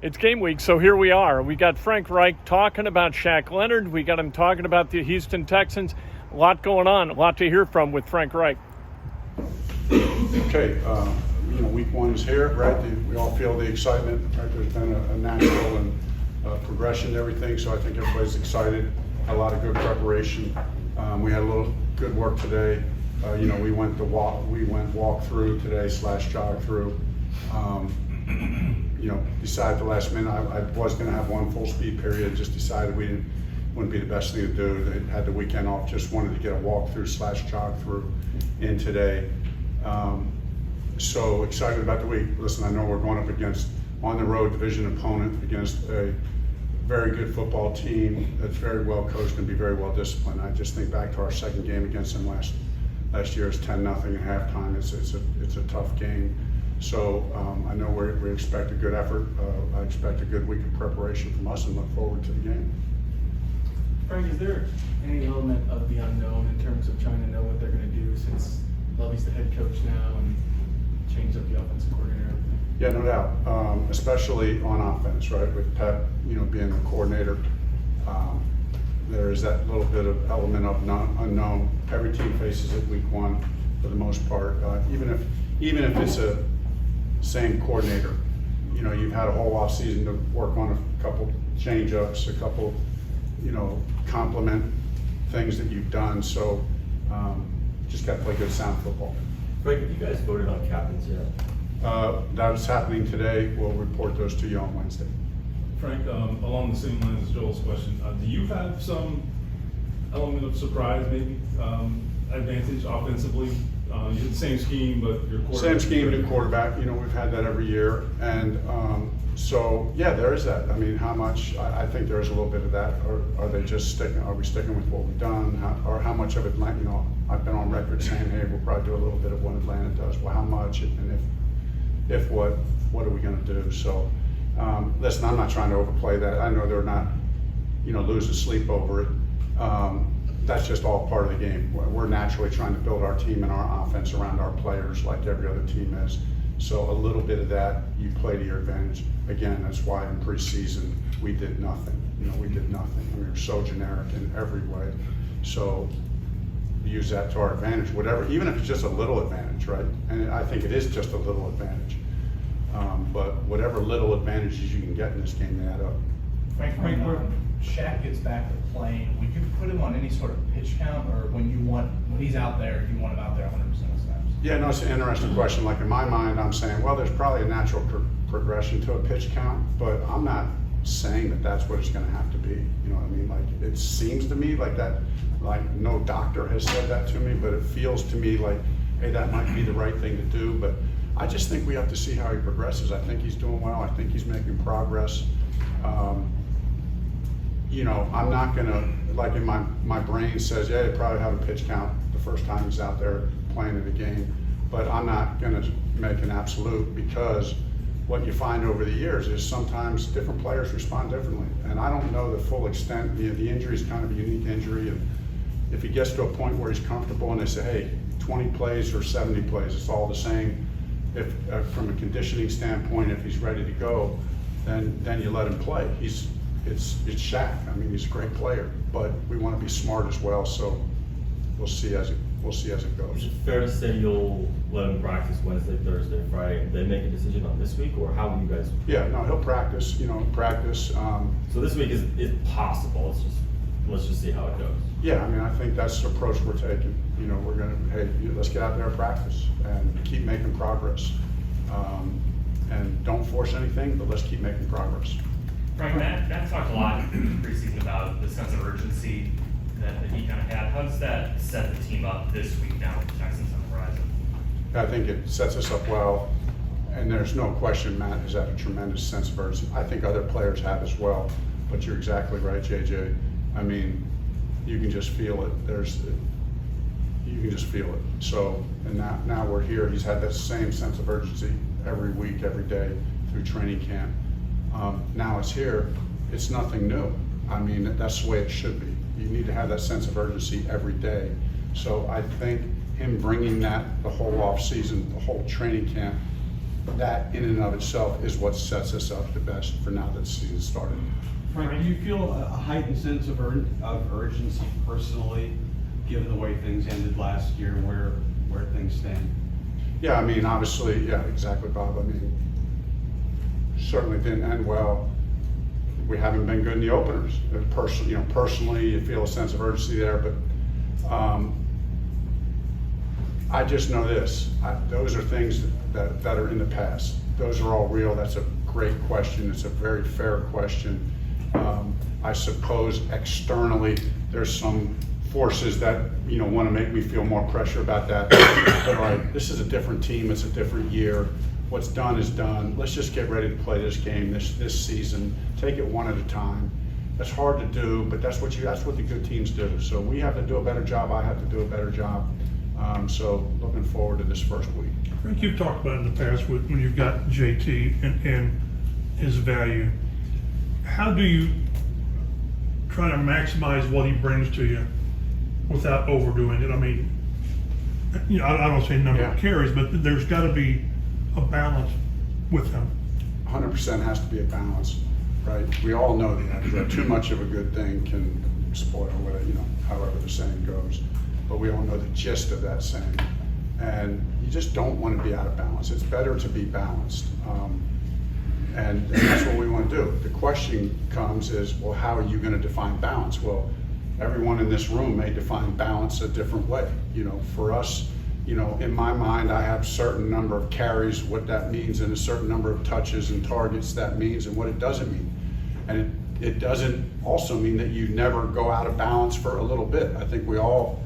It's game week, so here we are. We got Frank Reich talking about Shaq Leonard. We got him talking about the Houston Texans. A lot going on, a lot to hear from with Frank Reich. Okay, week one is here, right? We all feel the excitement, right? There's been a natural and progression to everything, so I think everybody's excited. A lot of good preparation. We had a little good work today. We went walk through today / jog through. Decided the last minute I was going to have one full speed period. Just decided wouldn't be the best thing to do. They had the weekend off. Just wanted to get a walk through / jog through in today. So excited about the week. Listen, I know we're going up against on the road division opponent against a very good football team that's very well coached and be very well disciplined. I just think back to our second game against them last year. It's 10-0 at halftime. It's a tough game. So I know we expect a good effort. I expect a good week of preparation from us and look forward to the game. Frank, is there any element of the unknown in terms of trying to know what they're going to do since Lovey's the head coach now and changed up the offensive coordinator and everything? Yeah, no doubt, especially on offense, right? With Pep, being the coordinator, there is that little bit of element of unknown. Every team faces it week one for the most part, even if it's a same coordinator. You've had a whole off season to work on a couple change ups, a couple, complement things that you've done. So just got to play good sound football. Frank, have you guys voted on captains yet? That is happening today. We'll report those to you on Wednesday. Frank, along the same lines as Joel's question, do you have some element of surprise, maybe advantage offensively? You had the same scheme, but your quarterback. Same scheme, new quarterback. We've had that every year, and so yeah, there is that. I mean, how much? I think there is a little bit of that. Or are they just sticking? Are we sticking with what we've done? Or how much of it? I've been on record saying, hey, we'll probably do a little bit of what Atlanta does. Well, how much? And if what are we going to do? So listen, I'm not trying to overplay that. I know they're not, losing sleep over it. That's just all part of the game. We're naturally trying to build our team and our offense around our players like every other team is. So a little bit of that you play to your advantage. Again, that's why in preseason we did nothing. We did nothing. I mean, we're so generic in every way. So use that to our advantage, whatever, even if it's just a little advantage, right? And I think it is just a little advantage. But whatever little advantages you can get in this game, they add up. Frank, when Shaq gets back to playing, would you put him on any sort of pitch count, or when he's out there, you want him out there 100% of the snaps? Yeah, no, it's an interesting question. Like in my mind, I'm saying, well, there's probably a natural progression to a pitch count, but I'm not saying that that's what it's going to have to be. You know what I mean? Like it seems to me like that. Like no doctor has said that to me, but it feels to me like, hey, that might be the right thing to do. But I just think we have to see how he progresses. I think he's doing well. I think he's making progress. I'm not gonna, like in my brain says, yeah, they probably have a pitch count the first time he's out there playing in the game, but I'm not gonna make an absolute, because what you find over the years is sometimes different players respond differently. And I don't know the full extent. The injury is kind of a unique injury, and if he gets to a point where he's comfortable and they say, hey, 20 plays or 70 plays, it's all the same. If from a conditioning standpoint, if he's ready to go, then you let him play. It's Shaq. I mean, he's a great player, but we want to be smart as well. So we'll see as it goes. Is it fair to say you'll let him practice Wednesday, Thursday, Friday, and then make a decision on this week, or how will you guys? Yeah, no, he'll practice. Practice. So this week is possible. Let's just see how it goes. Yeah, I mean, I think that's the approach we're taking. We're gonna, hey, let's get out there and practice and keep making progress. And don't force anything, but let's keep making progress. Frank, Matt talked a lot in preseason about the sense of urgency that he kind of had. How does that set the team up this week now with the Texans on the horizon? I think it sets us up well, and there's no question Matt has had a tremendous sense of urgency. I think other players have as well, but you're exactly right, JJ. I mean, you can just feel it. You can just feel it. So, and now we're here. He's had that same sense of urgency every week, every day through training camp. Now it's here. It's nothing new. I mean, that's the way it should be. You need to have that sense of urgency every day. So I think him bringing that the whole off season, the whole training camp, that in and of itself is what sets us up the best for now that the season started. Frank, do you feel a heightened sense of urgency personally, given the way things ended last year and where things stand? Yeah, I mean, obviously, yeah, exactly, Bob. I mean, certainly didn't end well. We haven't been good in the openers. Personally, you feel a sense of urgency there, but I just know this. Those are things that are in the past. Those are all real. That's a great question. It's a very fair question. I suppose externally, there's some forces that want to make me feel more pressure about that. But all right, this is a different team. It's a different year. What's done is done. Let's just get ready to play this game this season. Take it one at a time. That's hard to do, but that's what the good teams do. So we have to do a better job. I have to do a better job. So looking forward to this first week. Frank, you've talked about in the past when you've got JT and his value. How do you try to maximize what he brings to you without overdoing it? I mean, I don't say number of carries, but there's got to be a balance with him. 100% has to be a balance, right? We all know that too much of a good thing can spoil whatever, however the saying goes. But we all know the gist of that saying. And you just don't want to be out of balance. It's better to be balanced. And that's what we want to do. The question comes is, well, how are you going to define balance? Well, everyone in this room may define balance a different way. For us, in my mind, I have a certain number of carries, what that means, and a certain number of touches and targets that means, and what it doesn't mean. And it doesn't also mean that you never go out of balance for a little bit. I think we all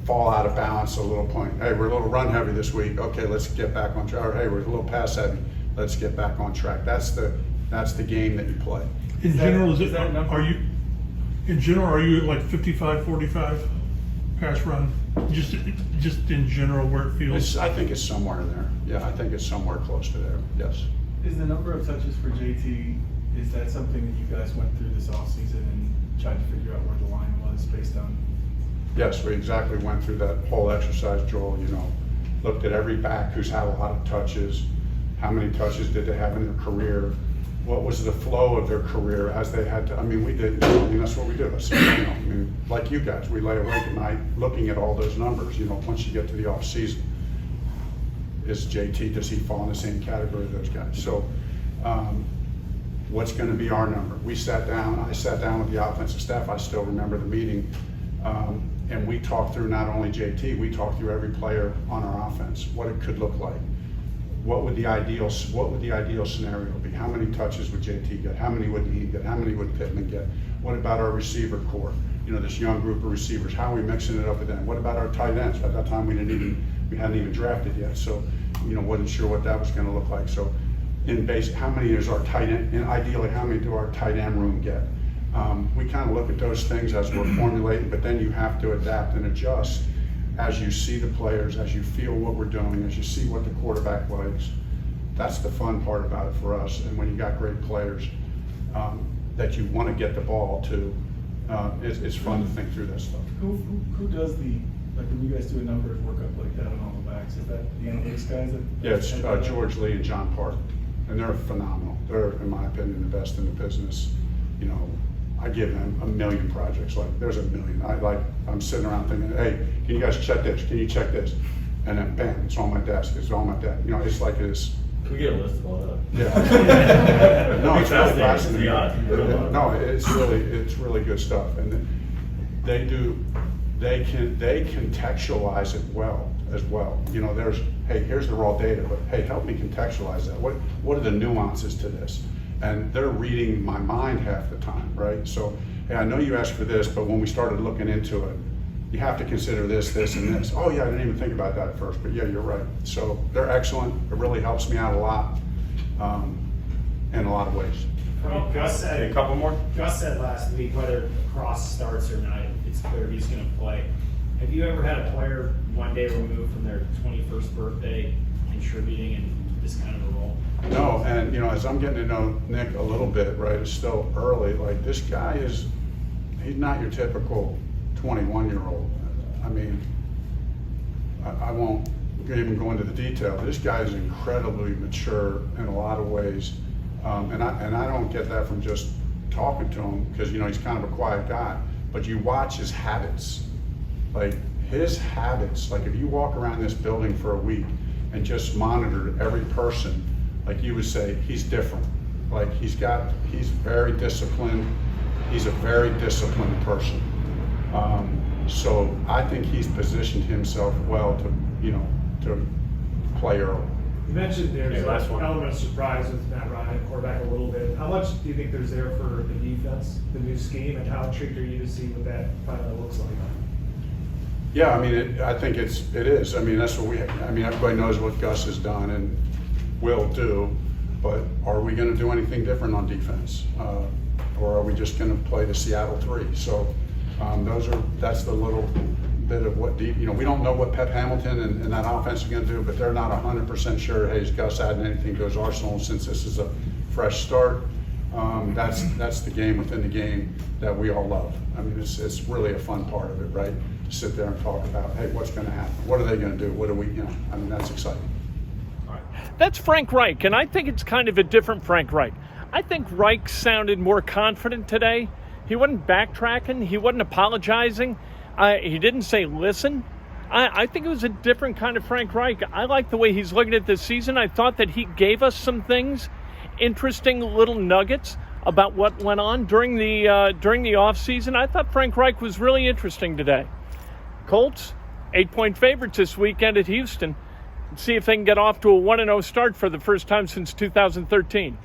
fall out of balance at a little point. Hey, we're a little run heavy this week. Okay, let's get back on track. Or hey, we're a little pass heavy. Let's get back on track. That's the game that you play. In general, are you at like 55-45 pass run? Just in general, where it feels. I think it's somewhere in there. Yeah, I think it's somewhere close to there. Yes. Is the number of touches for JT, is that something that you guys went through this offseason and tried to figure out where the line was based on? Yes, we exactly went through that whole exercise, Joel. Looked at every back who's had a lot of touches. How many touches did they have in their career? What was the flow of their career as they had to? We did. That's what we do. So, like you guys, we lay awake at night looking at all those numbers. Once you get to the off season, does he fall in the same category of those guys? So, what's going to be our number? I sat down with the offensive staff. I still remember the meeting, and we talked through not only JT, we talked through every player on our offense, what it could look like. What would the ideal scenario be? How many touches would JT get? How many would he get? How many would Pittman get? What about our receiver core? This young group of receivers. How are we mixing it up with them? What about our tight ends? At that time, we hadn't even drafted yet, so wasn't sure what that was going to look like. So, in base, how many is our tight end? And ideally, how many do our tight end room get? We kind of look at those things as we're formulating, but then you have to adapt and adjust as you see the players, as you feel what we're doing, as you see what the quarterback likes. That's the fun part about it for us. And when you got great players that you want to get the ball to, it's fun to think through that stuff. Who does when you guys do a numbers workup like that on all the backs? Is that the analytics guys? Yeah, it's George Lee and John Park, and they're phenomenal. They're, in my opinion, the best in the business. I give them a million projects. Like there's a million. I'm sitting around thinking, hey, can you guys check this? Can you check this? And then bam, it's on my desk. It's on my desk. It's like it is. Can we get a list of all that? Yeah. No, it's really fascinating. Yeah. No, it's really good stuff, and they contextualize it well as well. There's, hey, here's the raw data, but hey, help me contextualize that. What are the nuances to this? And they're reading my mind half the time, right? So, hey, I know you asked for this, but when we started looking into it, you have to consider this, this, and this. Oh yeah, I didn't even think about that at first, but yeah, you're right. So they're excellent. It really helps me out a lot, in a lot of ways. Gus said a couple more. Gus said last week, whether Cross starts or not, it's clear he's going to play. Have you ever had a player one day removed from their 21st birthday contributing in this kind of a role? No, and as I'm getting to know Nick a little bit, right, it's still early. Like this guy he's not your typical 21-year-old. I won't even go into the detail, this guy is incredibly mature in a lot of ways. And I don't get that from just talking to him, because, he's kind of a quiet guy, but you watch his habits. Like his habits, like if you walk around this building for a week and just monitor every person, like you would say, he's different. Like he's very disciplined. He's a very disciplined person. So I think he's positioned himself well to play early. You mentioned there's Okay, last an one. element of surprise with Matt Ryan, quarterback a little bit. How much do you think there's there for the defense, the new scheme, and how intrigued are you to see what that finally looks like? Yeah, I mean, I think it is. I mean, that's what everybody knows what Gus has done and will do, but are we gonna do anything different on defense? Or are we just gonna play the Seattle 3? So that's the little bit of what we don't know what Pep Hamilton and that offense is gonna do, but they're not 100% sure, hey, is Gus adding anything to his arsenal since this is a fresh start. That's the game within the game that we all love. I mean, it's really a fun part of it, right? To sit there and talk about, hey, what's gonna happen? What are they gonna do? What are we, I mean, that's exciting. That's Frank Reich, and I think it's kind of a different Frank Reich. I think Reich sounded more confident today. He wasn't backtracking. He wasn't apologizing. He didn't say, listen. I think it was a different kind of Frank Reich. I like the way he's looking at this season. I thought that he gave us some things, interesting little nuggets about what went on during the offseason. I thought Frank Reich was really interesting today. Colts, 8-point favorites this weekend at Houston. See if they can get off to a 1-0 start for the first time since 2013.